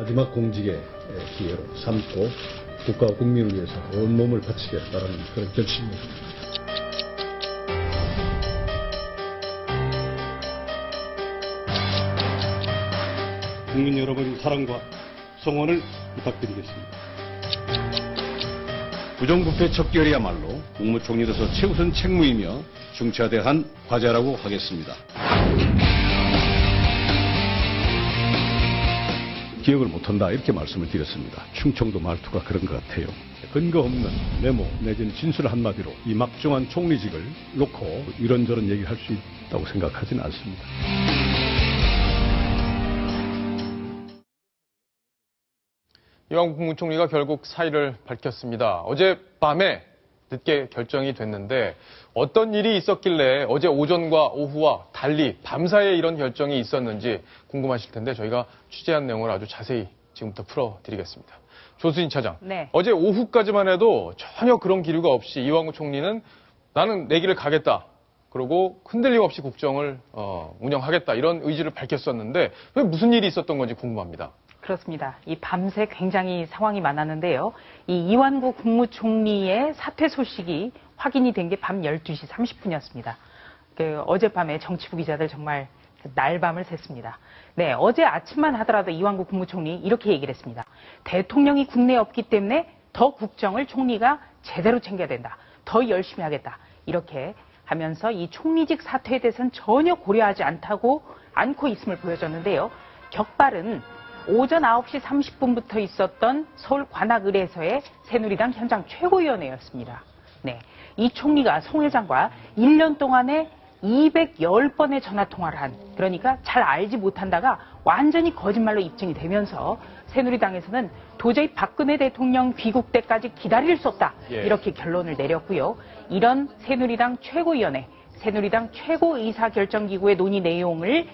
마지막 공직의 기회로 삼고 국가와 국민을 위해서 온몸을 바치겠다는 그런 결심입니다. 국민 여러분 사랑과 성원을 부탁드리겠습니다. 부정부패 척결이야말로 국무총리로서 최우선 책무이며 중차대한 과제라고 하겠습니다. 기억을 못한다 이렇게 말씀을 드렸습니다. 충청도 말투가 그런 것 같아요. 근거 없는 메모 내지는 진술 한마디로 이 막중한 총리직을 놓고 이런저런 얘기를 할 수 있다고 생각하지는 않습니다. 이완구 국무총리가 결국 사의를 밝혔습니다. 어젯밤에 늦게 결정이 됐는데 어떤 일이 있었길래 어제 오전과 오후와 달리 밤사이에 이런 결정이 있었는지 궁금하실 텐데 저희가 취재한 내용을 아주 자세히 지금부터 풀어드리겠습니다. 조수진 차장, 네. 어제 오후까지만 해도 전혀 그런 기류가 없이 이완구 총리는 나는 내 길을 가겠다. 그리고 흔들림 없이 국정을 운영하겠다. 이런 의지를 밝혔었는데 왜 무슨 일이 있었던 건지 궁금합니다. 그렇습니다. 이 밤새 굉장히 상황이 많았는데요. 이 이완구 국무총리의 사퇴 소식이 확인이 된 게 밤 12시 30분이었습니다. 어젯밤에 정치부 기자들 정말 날밤을 샜습니다. 네, 어제 아침만 하더라도 이완구 국무총리 이렇게 얘기를 했습니다. 대통령이 국내에 없기 때문에 더 국정을 총리가 제대로 챙겨야 된다. 더 열심히 하겠다. 이렇게 하면서 이 총리직 사퇴에 대해서는 전혀 고려하지 않고 있음을 보여줬는데요. 격발은 오전 9시 30분부터 있었던 서울 관악을에서의 새누리당 현장 최고위원회였습니다. 네, 이 총리가 송 회장과 1년 동안에 210번의 전화통화를 한, 그러니까 잘 알지 못한다가 완전히 거짓말로 입증이 되면서 새누리당에서는 도저히 박근혜 대통령 귀국 때까지 기다릴 수 없다. 이렇게 결론을 내렸고요. 이런 새누리당 최고위원회, 새누리당 최고의사결정기구의 논의 내용을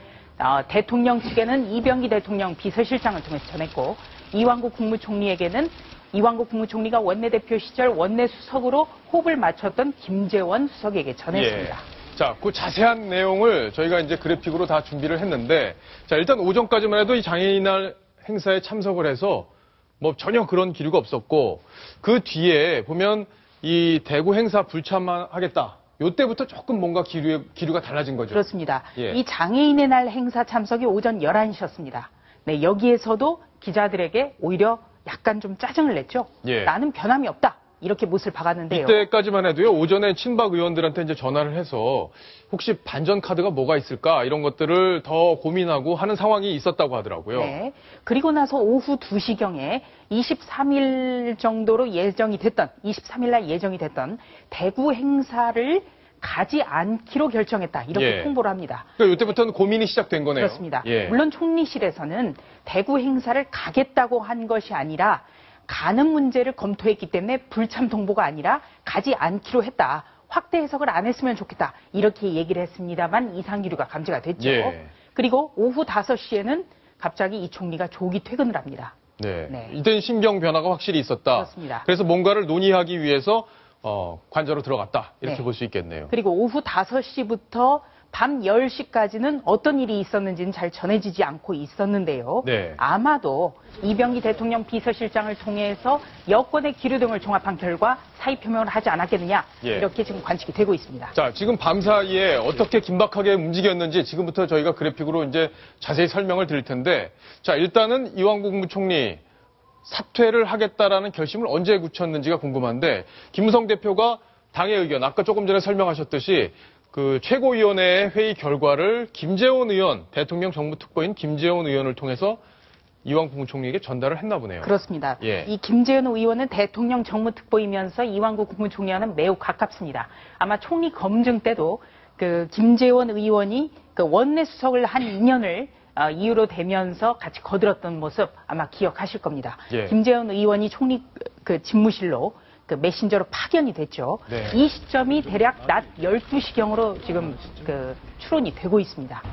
대통령 측에는 이병기 대통령 비서실장을 통해서 전했고 이완구 국무총리에게는 이완구 국무총리가 원내대표 시절 원내수석으로 호흡을 맞췄던 김재원 수석에게 전했습니다. 자, 그 자세한 내용을 저희가 이제 그래픽으로 다 준비를 했는데, 자, 일단 오전까지만 해도 이 장애인날 행사에 참석을 해서 뭐 전혀 그런 기류가 없었고, 그 뒤에 보면 이 대구 행사 불참하겠다. 요때부터 조금 뭔가 기류가 달라진 거죠. 그렇습니다. 이 장애인의 날 행사 참석이 오전 11시였습니다. 네, 여기에서도 기자들에게 오히려 약간 좀 짜증을 냈죠. 나는 변함이 없다. 이렇게 못을 박았는데요. 이때까지만 해도요, 오전에 친박 의원들한테 이제 전화를 해서 혹시 반전 카드가 뭐가 있을까 이런 것들을 더 고민하고 하는 상황이 있었다고 하더라고요. 네. 그리고 나서 오후 2시경에 23일 정도로 예정이 됐던, 23일 날 예정이 됐던 대구 행사를 가지 않기로 결정했다. 이렇게 통보를 합니다. 그러니까 이때부터는 고민이 시작된 거네요. 그렇습니다. 물론 총리실에서는 대구 행사를 가겠다고 한 것이 아니라 가는 문제를 검토했기 때문에 불참 통보가 아니라 가지 않기로 했다. 확대 해석을 안 했으면 좋겠다. 이렇게 얘기를 했습니다만 이상기류가 감지가 됐죠. 그리고 오후 5시에는 갑자기 이 총리가 조기 퇴근을 합니다. 이때는 심경 변화가 확실히 있었다. 그렇습니다. 그래서 뭔가를 논의하기 위해서 관저로 들어갔다. 이렇게 볼 수 있겠네요. 그리고 오후 5시부터 밤 10시까지는 어떤 일이 있었는지는 잘 전해지지 않고 있었는데요. 아마도 이병기 대통령 비서실장을 통해서 여권의 기류 등을 종합한 결과 사의 표명을 하지 않았겠느냐. 이렇게 지금 관측이 되고 있습니다. 자, 지금 밤사이에 어떻게 긴박하게 움직였는지 지금부터 저희가 그래픽으로 이제 자세히 설명을 드릴 텐데, 자, 일단은 이완구 국무총리 사퇴를 하겠다라는 결심을 언제 굳혔는지가 궁금한데, 김무성 대표가 당의 의견, 아까 조금 전에 설명하셨듯이 그 최고위원회의 회의 결과를 김재원 의원, 대통령 정무특보인 김재원 의원을 통해서 이완구 국무총리에게 전달을 했나 보네요. 그렇습니다. 이 김재원 의원은 대통령 정무특보이면서 이완구 국무총리와는 매우 가깝습니다. 아마 총리 검증 때도 그 김재원 의원이 그 원내수석을 한 2년을 이유로 대면서 같이 거들었던 모습 아마 기억하실 겁니다. 김재원 의원이 총리 그 집무실로 그 메신저로 파견이 됐죠. 이 시점이 대략 낮 12시경으로 지금 그 추론이 되고 있습니다.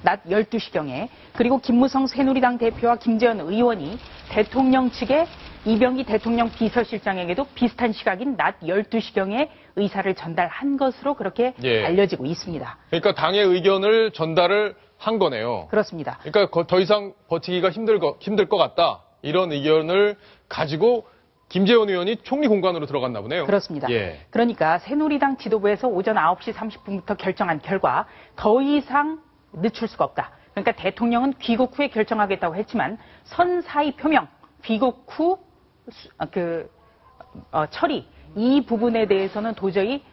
낮 12시경에. 그리고 김무성 새누리당 대표와 김재원 의원이 대통령 측에 이병기 대통령 비서실장에게도 비슷한 시각인 낮 12시경에 의사를 전달한 것으로 그렇게 알려지고 있습니다. 그러니까 당의 의견을 전달을 한 거네요. 그렇습니다. 그러니까 더 이상 버티기가 힘들 것 같다. 이런 의견을 가지고 김재원 의원이 총리 공간으로 들어갔나 보네요. 그렇습니다. 예. 그러니까 새누리당 지도부에서 오전 9시 30분부터 결정한 결과 더 이상 늦출 수가 없다. 그러니까 대통령은 귀국 후에 결정하겠다고 했지만 선사의 표명, 귀국 후 처리 이 부분에 대해서는 도저히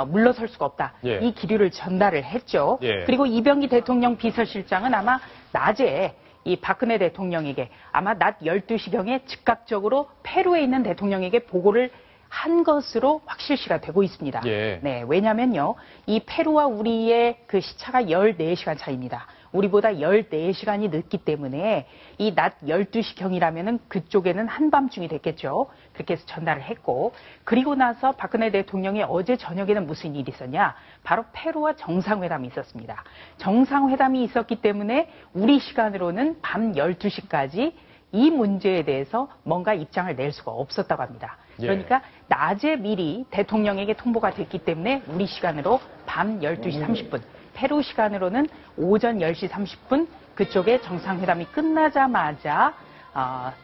물러설 수가 없다. 예. 이 기류를 전달을 했죠. 예. 그리고 이병기 대통령 비서실장은 아마 낮에 이 박근혜 대통령에게 아마 낮 12시경에 즉각적으로 페루에 있는 대통령에게 보고를 한 것으로 확실시가 되고 있습니다. 예. 네, 왜냐면요. 이 페루와 우리의 그 시차가 14시간 차이입니다. 우리보다 14시간이 늦기 때문에 이 낮 12시경이라면은 그쪽에는 한밤중이 됐겠죠. 그렇게 해서 전달을 했고, 그리고 나서 박근혜 대통령이 어제 저녁에는 무슨 일이 있었냐? 바로 페루와 정상회담이 있었습니다. 정상회담이 있었기 때문에 우리 시간으로는 밤 12시까지 이 문제에 대해서 뭔가 입장을 낼 수가 없었다고 합니다. 그러니까 낮에 미리 대통령에게 통보가 됐기 때문에 우리 시간으로 밤 12시 30분, 페루 시간으로는 오전 10시 30분 그쪽에 정상회담이 끝나자마자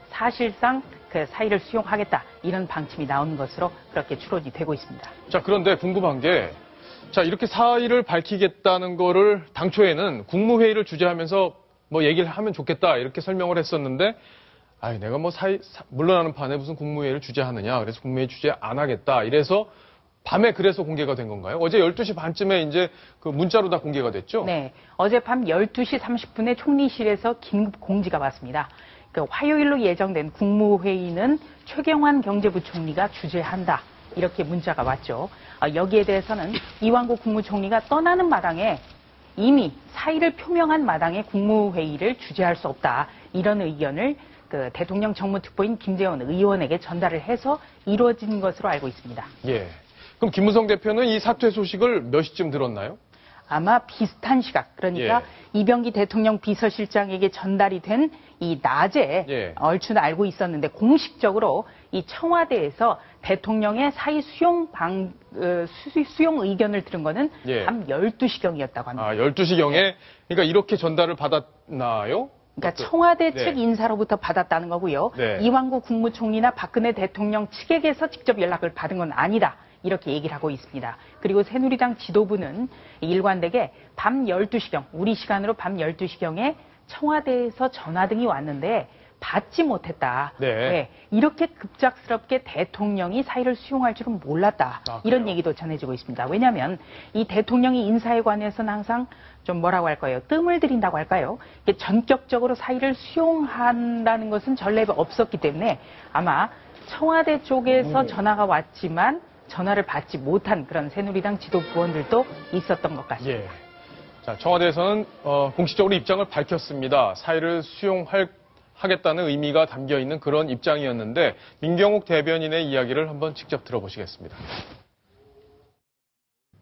사실상 그 사의를 수용하겠다 이런 방침이 나오는 것으로 그렇게 추론이 되고 있습니다. 자, 그런데 궁금한 게, 자, 이렇게 사의를 밝히겠다는 거를 당초에는 국무회의를 주재하면서 뭐 얘기를 하면 좋겠다 이렇게 설명을 했었는데, 내가 뭐 물러나는 판에 무슨 국무회의를 주재하느냐. 그래서 국무회의 주재 안 하겠다. 이래서 밤에 그래서 공개가 된 건가요? 어제 12시 반쯤에 이제 그 문자로 다 공개가 됐죠? 네. 어젯밤 12시 30분에 총리실에서 긴급 공지가 왔습니다. 그 화요일로 예정된 국무회의는 최경환 경제부총리가 주재한다. 이렇게 문자가 왔죠. 여기에 대해서는 이완구 국무총리가 떠나는 마당에 이미 사의를 표명한 마당에 국무회의를 주재할 수 없다. 이런 의견을 그 대통령 정무특보인 김재원 의원에게 전달을 해서 이루어진 것으로 알고 있습니다. 예. 그럼 김무성 대표는 이 사퇴 소식을 몇 시쯤 들었나요? 아마 비슷한 시각, 그러니까 이병기 대통령 비서실장에게 전달이 된 이 낮에 얼추 알고 있었는데 공식적으로 이 청와대에서 대통령의 사의 수용 의견을 들은 거는 밤 12시경이었다고 합니다. 12시경에? 그러니까 이렇게 전달을 받았나요? 그러니까 청와대 측 인사로부터 받았다는 거고요. 이완구 국무총리나 박근혜 대통령 측에게서 직접 연락을 받은 건 아니다. 이렇게 얘기를 하고 있습니다. 그리고 새누리당 지도부는 일관되게 밤 12시경, 우리 시간으로 밤 12시경에 청와대에서 전화 등이 왔는데 받지 못했다. 이렇게 급작스럽게 대통령이 사의를 수용할 줄은 몰랐다. 이런 얘기도 전해지고 있습니다. 왜냐하면 이 대통령이 인사에 관해서는 항상 좀 뭐라고 할까요? 뜸을 들인다고 할까요? 전격적으로 사의를 수용한다는 것은 전례가 없었기 때문에 아마 청와대 쪽에서 전화가 왔지만 전화를 받지 못한 그런 새누리당 지도 부원들도 있었던 것 같습니다. 자, 청와대에서는 공식적으로 입장을 밝혔습니다. 사의를 수용하겠다는 의미가 담겨 있는 그런 입장이었는데 민경욱 대변인의 이야기를 한번 직접 들어보시겠습니다.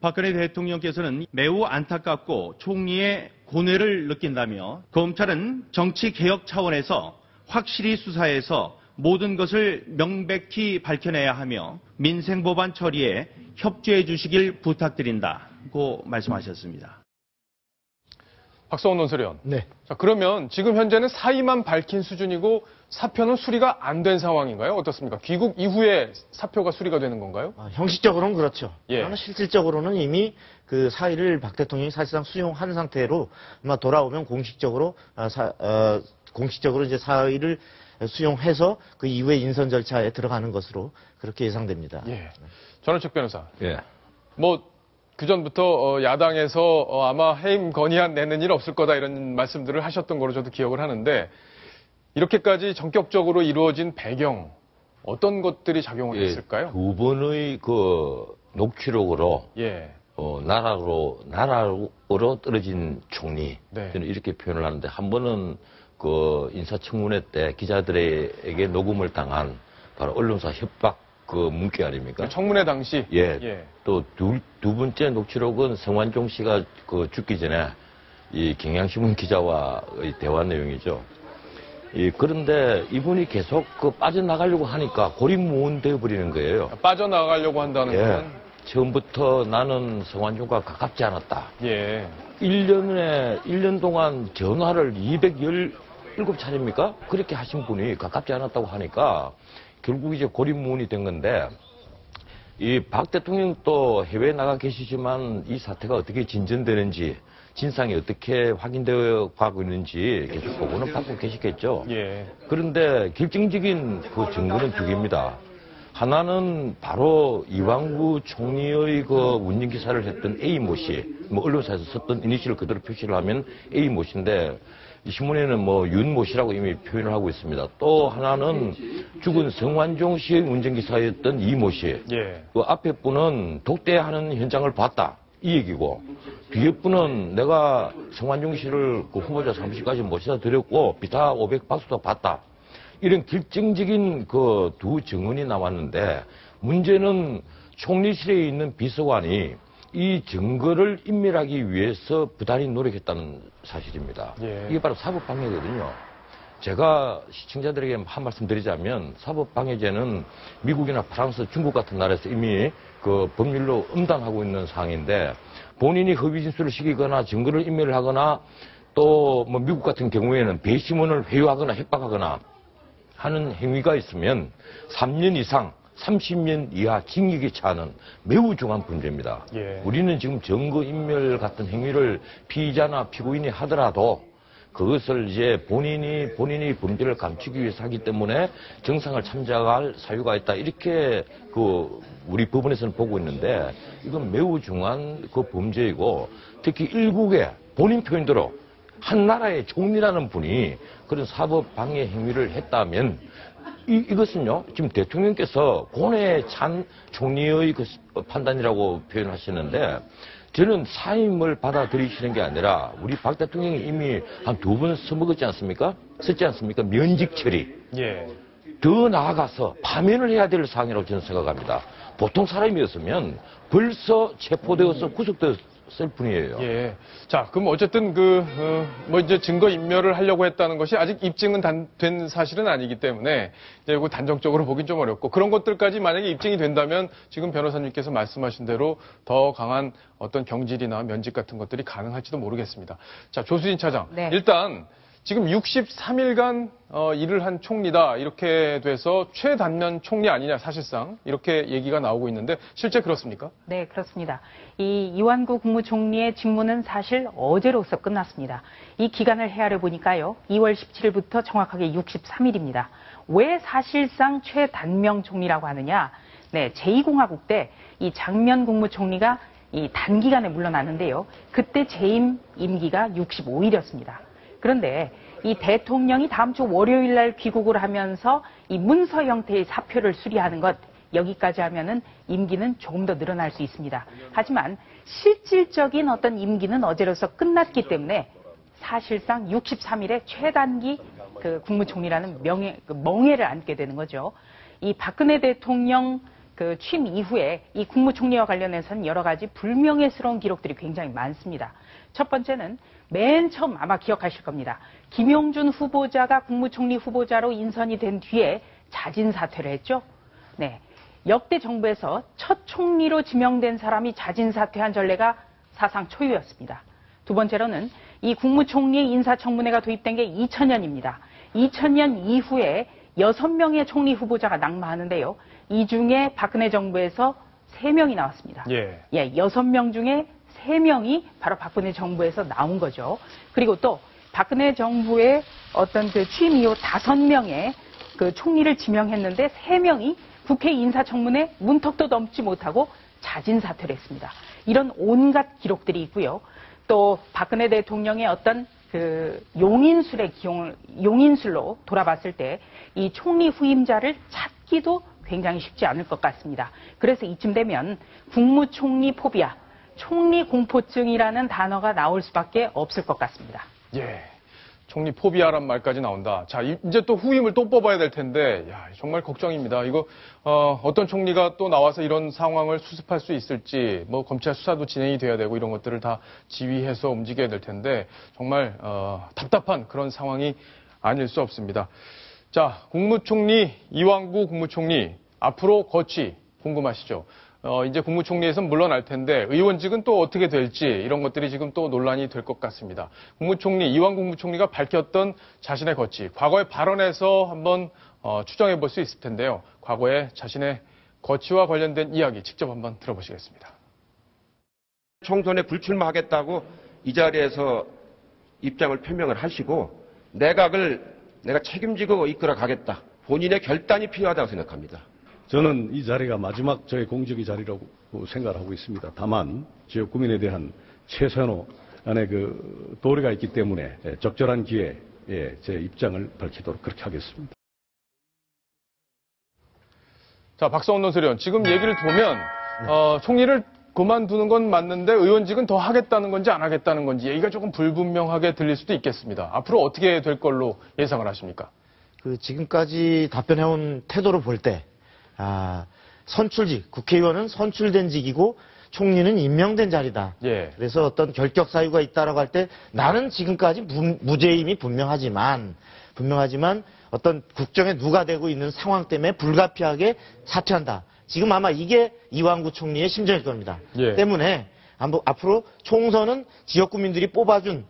박근혜 대통령께서는 매우 안타깝고 총리의 고뇌를 느낀다며 검찰은 정치개혁 차원에서 확실히 수사해서 모든 것을 명백히 밝혀내야 하며 민생법안 처리에 협조해 주시길 부탁드린다고 말씀하셨습니다. 박성원 논설위원. 네. 자, 그러면 지금 현재는 사의만 밝힌 수준이고 사표는 수리가 안 된 상황인가요? 어떻습니까? 귀국 이후에 사표가 수리가 되는 건가요? 형식적으로는 그렇죠. 그러나 실질적으로는 이미 그 사의를 박 대통령이 사실상 수용한 상태로 아마 돌아오면 공식적으로 이제 사의를 수용해서 그 이후에 인선 절차에 들어가는 것으로 그렇게 예상됩니다. 전원책 변호사. 그전부터 야당에서 아마 해임 건의안 내는 일 없을 거다 이런 말씀들을 하셨던 거로 저도 기억을 하는데 이렇게까지 전격적으로 이루어진 배경 어떤 것들이 작용을 했을까요? 두 번의 그 녹취록으로 나락으로 떨어진 총리 저는 이렇게 표현을 하는데 한 번은 그 인사청문회 때 기자들에게 녹음을 당한 바로 언론사 협박 그 문기 아닙니까? 그 청문회 당시. 또 두 번째 녹취록은 성완종 씨가 그 죽기 전에 이 경향신문 기자와의 대화 내용이죠. 그런데 이분이 계속 그 빠져나가려고 하니까 고립무원되어 버리는 거예요. 빠져나가려고 한다는 건? 처음부터 나는 성완종과 가깝지 않았다. 1년 동안 전화를 217차례입니까? 그렇게 하신 분이 가깝지 않았다고 하니까 결국 이제 고립무원이 된 건데, 이 박 대통령도 해외에 나가 계시지만 이 사태가 어떻게 진전되는지, 진상이 어떻게 확인되어 가고 있는지 계속 보고는 받고 계시겠죠. 예. 그런데 결정적인 그 증거는 두 개입니다. 하나는 바로 이완구 총리의 그 운영 기사를 했던 A모 씨, 뭐 언론사에서 썼던 이니셜을 그대로 표시를 하면 A모 씨인데, 이 신문에는 뭐 윤모 씨라고 이미 표현을 하고 있습니다. 또 하나는 죽은 성완종 씨의 운전기사였던 이모 씨. 예. 그 앞에 분은 독대하는 현장을 봤다. 이 얘기고, 뒤에 분은 내가 성완종 씨를 그 후보자 사무실까지 모셔다 드렸고, 비타 500박스도 봤다. 이런 결정적인 그 두 증언이 나왔는데, 문제는 총리실에 있는 비서관이 이 증거를 인멸하기 위해서 부단히 노력했다는 사실입니다. 예. 이게 바로 사법방해거든요. 제가 시청자들에게 한 말씀 드리자면, 사법방해죄는 미국이나 프랑스, 중국 같은 나라에서 이미 그 법률로 엄단하고 있는 사항인데, 본인이 허위 진술을 시키거나 증거를 인멸을 하거나, 또 뭐 미국 같은 경우에는 배심원을 회유하거나 협박하거나 하는 행위가 있으면 3년 이상 30년 이하 징역에 처하는 매우 중한 범죄입니다. 예. 우리는 지금 증거인멸 같은 행위를 피의자나 피고인이 하더라도 그것을 이제 본인이 범죄를 감추기 위해서 하기 때문에 정상을 참작할 사유가 있다. 이렇게 그 우리 법원에서는 보고 있는데, 이건 매우 중한 그 범죄이고, 특히 일국의 본인 표현대로 한 나라의 총리라는 분이 그런 사법 방해 행위를 했다면, 이것은요, 지금 대통령께서 고뇌에 찬 총리의 그 판단이라고 표현하시는데, 저는 사임을 받아들이시는 게 아니라, 우리 박 대통령이 이미 한 2번 써먹었지 않습니까? 썼지 않습니까? 면직 처리. 예. 더 나아가서 파면을 해야 될 사항이라고 저는 생각합니다. 보통 사람이었으면 벌써 체포되어서 구속되었을 뿐이에요. 예. 자, 그럼 어쨌든 뭐 이제 증거 인멸을 하려고 했다는 것이 아직 입증은 된 사실은 아니기 때문에 이제 이거 단정적으로 보긴 좀 어렵고, 그런 것들까지 만약에 입증이 된다면 지금 변호사님께서 말씀하신 대로 더 강한 어떤 경질이나 면직 같은 것들이 가능할지도 모르겠습니다. 자, 조수진 차장. 네. 일단 지금 63일간 일을 한 총리다, 이렇게 돼서 최단면 총리 아니냐, 사실상 이렇게 얘기가 나오고 있는데 실제 그렇습니까? 네, 그렇습니다. 이 이완구 국무총리의 직무는 사실 어제로서 끝났습니다. 이 기간을 헤아려 보니까요, 2월 17일부터 정확하게 63일입니다. 왜 사실상 최단명 총리라고 하느냐? 네, 제2공화국 때 이 장면 국무총리가 이 단기간에 물러났는데요. 그때 재임 임기가 65일이었습니다. 그런데 이 대통령이 다음 주 월요일 날 귀국을 하면서 이 문서 형태의 사표를 수리하는 것, 여기까지 하면은 임기는 조금 더 늘어날 수 있습니다. 하지만 실질적인 어떤 임기는 어제로서 끝났기 때문에 사실상 63일에 최단기 그 국무총리라는 멍해를 안게 되는 거죠. 이 박근혜 대통령 그 취임 이후에 이 국무총리와 관련해서는 여러 가지 불명예스러운 기록들이 굉장히 많습니다. 첫 번째는 맨 처음 아마 기억하실 겁니다. 김용준 후보자가 국무총리 후보자로 인선이 된 뒤에 자진 사퇴를 했죠. 네, 역대 정부에서 첫 총리로 지명된 사람이 자진 사퇴한 전례가 사상 초유였습니다. 두 번째로는 이 국무총리 인사청문회가 도입된 게 2000년입니다. 2000년 이후에 6명의 총리 후보자가 낙마하는데요. 이 중에 박근혜 정부에서 3명이 나왔습니다. 예. 6명 중에 3명이 바로 박근혜 정부에서 나온 거죠. 그리고 또 박근혜 정부의 어떤 그 취임 이후 5명의 그 총리를 지명했는데 3명이 국회 인사청문회 문턱도 넘지 못하고 자진 사퇴를 했습니다. 이런 온갖 기록들이 있고요. 또 박근혜 대통령의 어떤 그 용인술로 돌아봤을 때 이 총리 후임자를 찾기도 굉장히 쉽지 않을 것 같습니다. 그래서 이쯤 되면 국무총리 포비아, 총리 공포증이라는 단어가 나올 수밖에 없을 것 같습니다. 예. 총리 포비아란 말까지 나온다. 자, 이제 또 후임을 또 뽑아야 될 텐데, 야, 정말 걱정입니다. 이거, 어떤 총리가 또 나와서 이런 상황을 수습할 수 있을지, 뭐, 검찰 수사도 진행이 돼야 되고, 이런 것들을 다 지휘해서 움직여야 될 텐데, 정말, 답답한 그런 상황이 아닐 수 없습니다. 자, 국무총리, 이완구 국무총리, 앞으로 거취 궁금하시죠? 이제 국무총리에서는 물러날 텐데 의원직은 또 어떻게 될지 이런 것들이 지금 또 논란이 될 것 같습니다. 국무총리, 이완 국무총리가 밝혔던 자신의 거취, 과거의 발언에서 한번 추정해 볼 수 있을 텐데요. 과거에 자신의 거취와 관련된 이야기 직접 한번 들어보시겠습니다. 총선에 불출마하겠다고 이 자리에서 입장을 표명을 하시고 내각을 내가 책임지고 이끌어 가겠다. 본인의 결단이 필요하다고 생각합니다. 저는 이 자리가 마지막 저의 공적인 자리라고 생각을 하고 있습니다. 다만 지역 구민에 대한 최소한의 그 도리가 있기 때문에 적절한 기회에 제 입장을 밝히도록 그렇게 하겠습니다. 자, 박성원 논설위원, 지금 얘기를 보면 총리를 그만두는 건 맞는데 의원직은 더 하겠다는 건지 안 하겠다는 건지 얘기가 조금 불분명하게 들릴 수도 있겠습니다. 앞으로 어떻게 될 걸로 예상을 하십니까? 지금까지 답변해온 태도로 볼 때, 선출직, 국회의원은 선출된 직이고 총리는 임명된 자리다. 예. 그래서 어떤 결격 사유가 있다라고 할 때 나는 지금까지 무죄임이 분명하지만 어떤 국정에 누가 되고 있는 상황 때문에 불가피하게 사퇴한다. 지금 아마 이게 이완구 총리의 심정일 겁니다. 예. 때문에 앞으로 총선은 지역 구민들이 뽑아준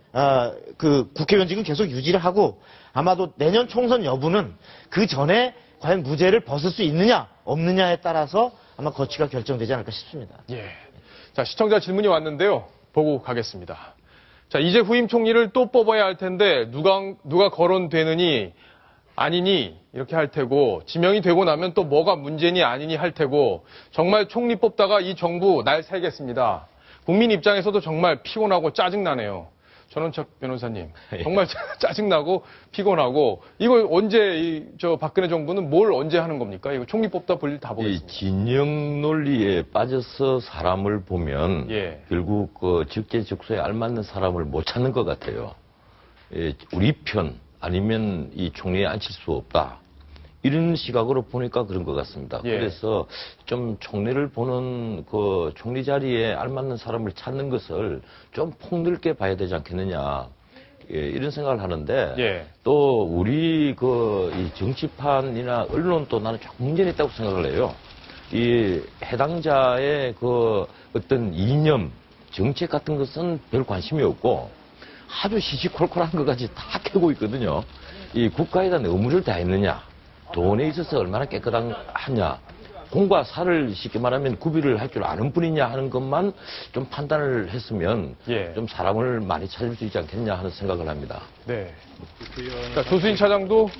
그 국회의원직은 계속 유지를 하고 아마도 내년 총선 여부는 그 전에 과연 무죄를 벗을 수 있느냐 없느냐에 따라서 아마 거취가 결정되지 않을까 싶습니다. 예. 자, 시청자 질문이 왔는데요. 보고 가겠습니다. 자, 이제 후임 총리를 또 뽑아야 할 텐데 누가 거론되느니 아니니 이렇게 할 테고 지명이 되고 나면 또 뭐가 문제니 아니니 할 테고 정말 총리 뽑다가 이 정부 날 새겠습니다. 국민 입장에서도 정말 피곤하고 짜증나네요. 전원책 변호사님, 정말 짜증나고 피곤하고 이거 언제 박근혜 정부는 뭘 언제 하는 겁니까? 이거 총리 뽑다 볼일 다 보겠습니다. 이 진영 논리에 빠져서 사람을 보면 결국 그 적재적소에 알맞는 사람을 못 찾는 것 같아요. 우리 편 아니면 이 총리에 앉힐 수 없다. 이런 시각으로 보니까 그런 것 같습니다. 그래서 좀 총리를 보는 그 총리 자리에 알맞는 사람을 찾는 것을 좀 폭넓게 봐야 되지 않겠느냐. 이런 생각을 하는데 또 우리 이 정치판이나 언론도 나는 조금 문제가 있다고 생각을 해요. 이 해당자의 그 어떤 이념, 정책 같은 것은 별 관심이 없고 아주 시시콜콜한 것까지 다 캐고 있거든요. 이 국가에 대한 의무를 다했느냐, 돈에 있어서 얼마나 깨끗하냐, 공과 사를 쉽게 말하면 구비를 할 줄 아는 분이냐 하는 것만 좀 판단을 했으면 좀 사람을 많이 찾을 수 있지 않겠냐 하는 생각을 합니다. 네. 자, 조수인 차장도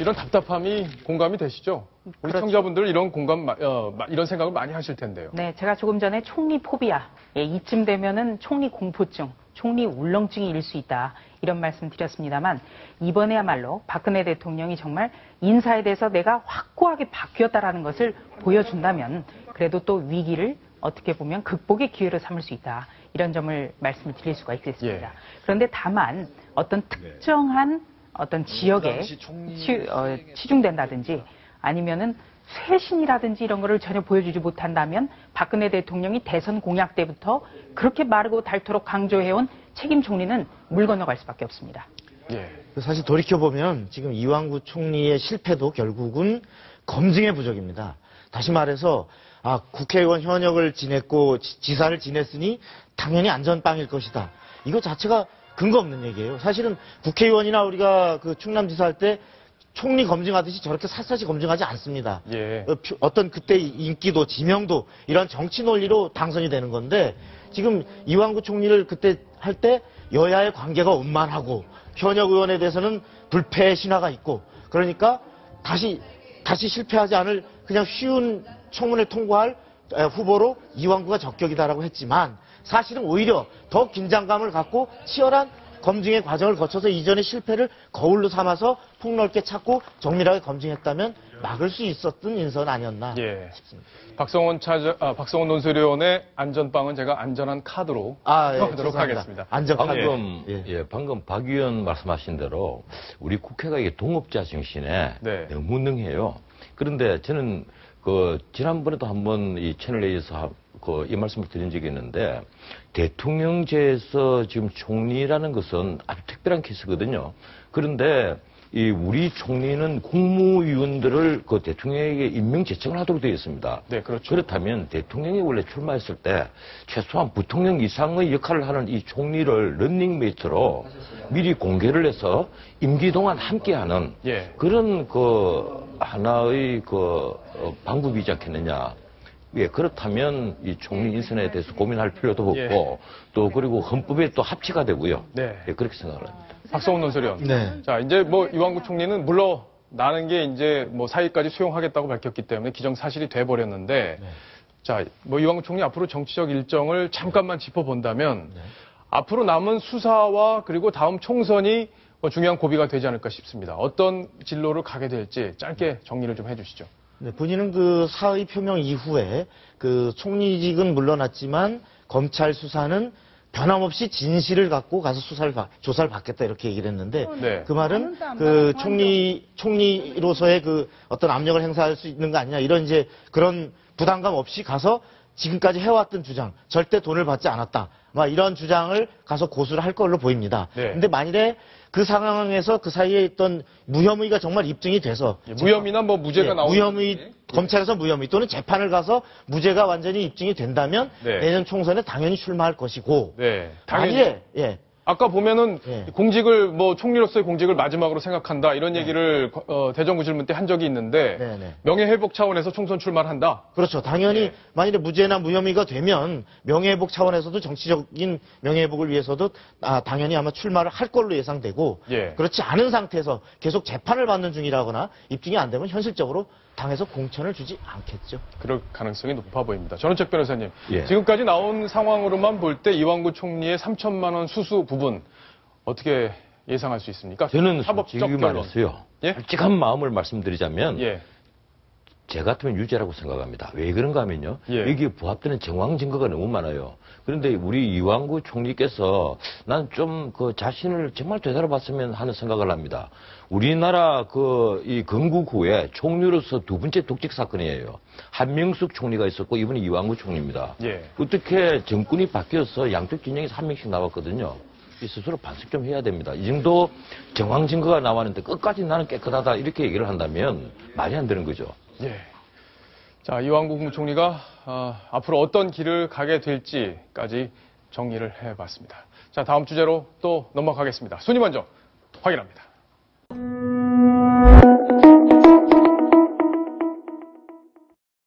이런 답답함이 공감이 되시죠? 우리 시청자분들 이런 이런 생각을 많이 하실 텐데요. 네, 제가 조금 전에 총리 포비아, 이쯤 되면은 총리 공포증, 총리 울렁증이 일 수 있다. 이런 말씀 드렸습니다만 이번에야말로 박근혜 대통령이 정말 인사에 대해서 내가 확고하게 바뀌었다라는 것을 보여준다면 그래도 또 위기를 어떻게 보면 극복의 기회로 삼을 수 있다. 이런 점을 말씀을 드릴 수가 있겠습니다. 그런데 다만 어떤 특정한 어떤 지역에 치중된다든지 아니면은 쇄신이라든지 이런 거를 전혀 보여주지 못한다면 박근혜 대통령이 대선 공약 때부터 그렇게 마르고 닳도록 강조해온 책임 총리는 물 건너갈 수밖에 없습니다. 사실 돌이켜보면 지금 이완구 총리의 실패도 결국은 검증의 부족입니다. 다시 말해서 국회의원 현역을 지냈고 지사를 지냈으니 당연히 안전빵일 것이다. 이거 자체가 근거 없는 얘기예요. 사실은 국회의원이나 우리가 그 충남지사 할 때 총리 검증하듯이 저렇게 샅샅이 검증하지 않습니다. 어떤 그때 인기도 지명도 이런 정치 논리로 당선이 되는 건데 지금 이완구 총리를 그때 할 때 여야의 관계가 원만하고 현역 의원에 대해서는 불패 신화가 있고 그러니까 다시 실패하지 않을 그냥 쉬운 청문회 통과할 후보로 이완구가 적격이다라고 했지만 사실은 오히려 더 긴장감을 갖고 치열한 검증의 과정을 거쳐서 이전의 실패를 거울로 삼아서 폭넓게 찾고 정밀하게 검증했다면 막을 수 있었던 인선 아니었나 싶습니다. 박성원 논설위원의 안전빵은 제가 안전한 카드로 하도록 하겠습니다. 방금 박 의원 말씀하신 대로 우리 국회가 이게 동업자 정신에 너무 능해요. 그런데 저는 지난번에도 한번 이 채널A에서 이 말씀을 드린 적이 있는데 대통령제에서 지금 총리라는 것은 아주 특별한 케이스거든요. 그런데 이 우리 총리는 국무위원들을 그 대통령에게 임명 제청을 하도록 되어 있습니다. 네, 그렇죠. 그렇다면 대통령이 원래 출마했을 때 최소한 부통령 이상의 역할을 하는 이 총리를 런닝메이트로 미리 공개를 해서 임기 동안 함께하는 예. 그런 그 하나의 그 방법이지 않겠느냐. 예, 그렇다면 이 총리 인선에 대해서 고민할 필요도 없고 예. 또 그리고 헌법에 또 합치가 되고요. 네. 예, 그렇게 생각을 합니다. 박성훈 논설위원. 네. 자, 이제 뭐 이완구 총리는 물러나는 게 이제 뭐 사의까지 수용하겠다고 밝혔기 때문에 기정사실이 돼버렸는데, 자, 뭐 이완구 총리 앞으로 정치적 일정을 잠깐만 짚어본다면 앞으로 남은 수사와 그리고 다음 총선이 뭐 중요한 고비가 되지 않을까 싶습니다. 어떤 진로를 가게 될지 짧게 정리를 좀 해주시죠. 네, 본인은 그 사의 표명 이후에 그 총리직은 물러났지만 검찰 수사는 변함없이 진실을 갖고 가서 조사를 받겠다 이렇게 얘기를 했는데 네. 그 말은 그 총리로서의 그 어떤 압력을 행사할 수 있는 거 아니냐 이런 이제 그런 부담감 없이 가서 지금까지 해왔던 주장 절대 돈을 받지 않았다 막 이런 주장을 가서 고수를 할 걸로 보입니다. 네. 근데 만일에 그 상황에서 그 사이에 있던 무혐의가 정말 입증이 돼서 무혐의나 뭐 무죄가 나오는 무혐의 검찰에서 무혐의 또는 재판을 가서 무죄가 완전히 입증이 된다면 네. 내년 총선에 당연히 출마할 것이고 네. 당연히. 만일에 예. 아까 보면은 예. 공직을 뭐 총리로서의 공직을 마지막으로 생각한다 이런 얘기를 대정부 질문 때 한 적이 있는데 네, 네. 명예회복 차원에서 총선 출마를 한다. 그렇죠. 당연히 예. 만일에 무죄나 무혐의가 되면 명예회복 차원에서도 정치적인 위해서도 당연히 아마 출마를 할 걸로 예상되고 예. 그렇지 않은 상태에서 계속 재판을 받는 중이라거나 입증이 안 되면 현실적으로 당에서 공천을 주지 않겠죠. 그럴 가능성이 높아 보입니다. 전원책 변호사님, 예. 지금까지 나온 상황으로만 볼 때 이완구 총리의 3천만 원 수수 부분 어떻게 예상할 수 있습니까? 저는 사법적 솔직히 결론. 말해서요. 예? 솔직한 마음을 말씀드리자면 예. 제 같으면 유죄라고 생각합니다. 왜 그런가 하면요. 예. 여기에 부합되는 정황 증거가 너무 많아요. 그런데 우리 이완구 총리께서 난 좀 그 자신을 정말 되살아봤으면 하는 생각을 합니다. 우리나라 이 건국 후에 총리로서 두 번째 독직 사건이에요. 한명숙 총리가 있었고 이번에 이완구 총리입니다. 예. 어떻게 정권이 바뀌어서 양쪽 진영에서 한 명씩 나왔거든요. 이 스스로 반성 좀 해야 됩니다. 이 정도 정황 증거가 나왔는데 끝까지 나는 깨끗하다 이렇게 얘기를 한다면 말이 안 되는 거죠. 예. 자, 이완구 국무총리가 앞으로 어떤 길을 가게 될지까지 정리를 해봤습니다. 자, 다음 주제로 또 넘어가겠습니다. 순위 먼저 확인합니다.